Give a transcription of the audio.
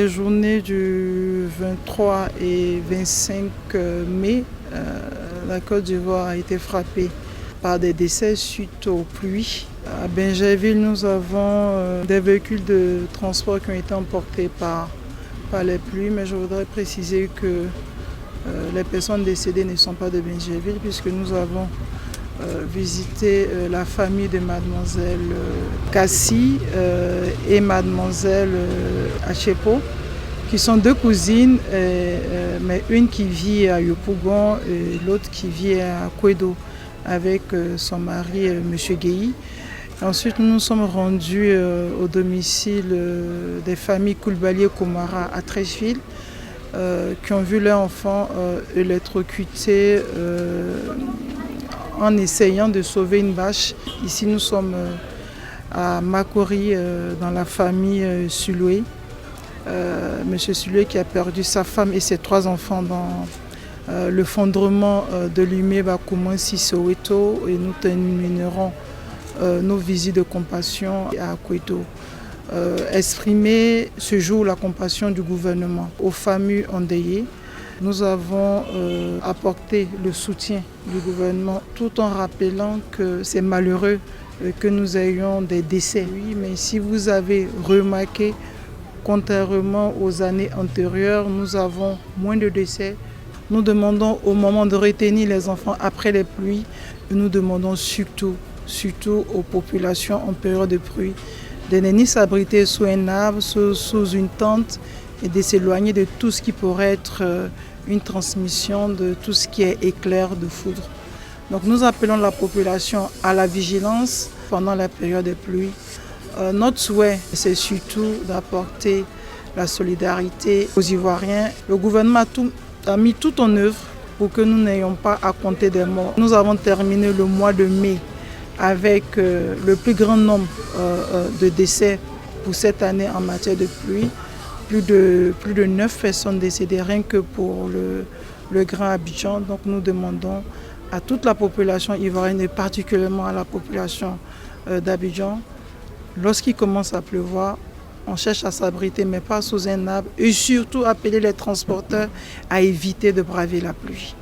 les journées du 23 et 25 mai, la Côte d'Ivoire a été frappée par des décès suite aux pluies. À Bingerville, nous avons des véhicules de transport qui ont été emportés par les pluies, mais je voudrais préciser que les personnes décédées ne sont pas de Bingerville puisque nous avons visité la famille de mademoiselle Cassie et mademoiselle Achepo, qui sont deux cousines, mais une qui vit à Yopougon et l'autre qui vit à Kouedo avec son mari, M. Guéhi. Ensuite, nous nous sommes rendus au domicile des familles Koulibaly-Komara à Trècheville, qui ont vu leur enfant électrocuté en essayant de sauver une vache. Ici, nous sommes à Makori, dans la famille Suloué. Monsieur Suloué qui a perdu sa femme et ses 3 enfants dans l'effondrement de l'immeuble à Koumansi, Soweto, et nous terminerons nos visites de compassion à Koueto. Exprimer ce jour la compassion du gouvernement aux familles endeuillées. Nous avons apporté le soutien du gouvernement tout en rappelant que c'est malheureux que nous ayons des décès. Oui, mais si vous avez remarqué, contrairement aux années antérieures, nous avons moins de décès. Nous demandons au moment de retenir les enfants après les pluies, nous demandons surtout aux populations en période de pluie de ne ni s'abriter sous un arbre, sous une tente et de s'éloigner de tout ce qui pourrait être une transmission de tout ce qui est éclair de foudre. Donc nous appelons la population à la vigilance pendant la période de pluie. Notre souhait, c'est surtout d'apporter la solidarité aux Ivoiriens. Le gouvernement a mis tout en œuvre pour que nous n'ayons pas à compter des morts. Nous avons terminé le mois de mai avec le plus grand nombre de décès pour cette année en matière de pluie. Plus de 9 personnes décédées rien que pour le Grand Abidjan. Donc nous demandons à toute la population ivoirienne et particulièrement à la population d'Abidjan, lorsqu'il commence à pleuvoir, on cherche à s'abriter mais pas sous un arbre et surtout appeler les transporteurs à éviter de braver la pluie.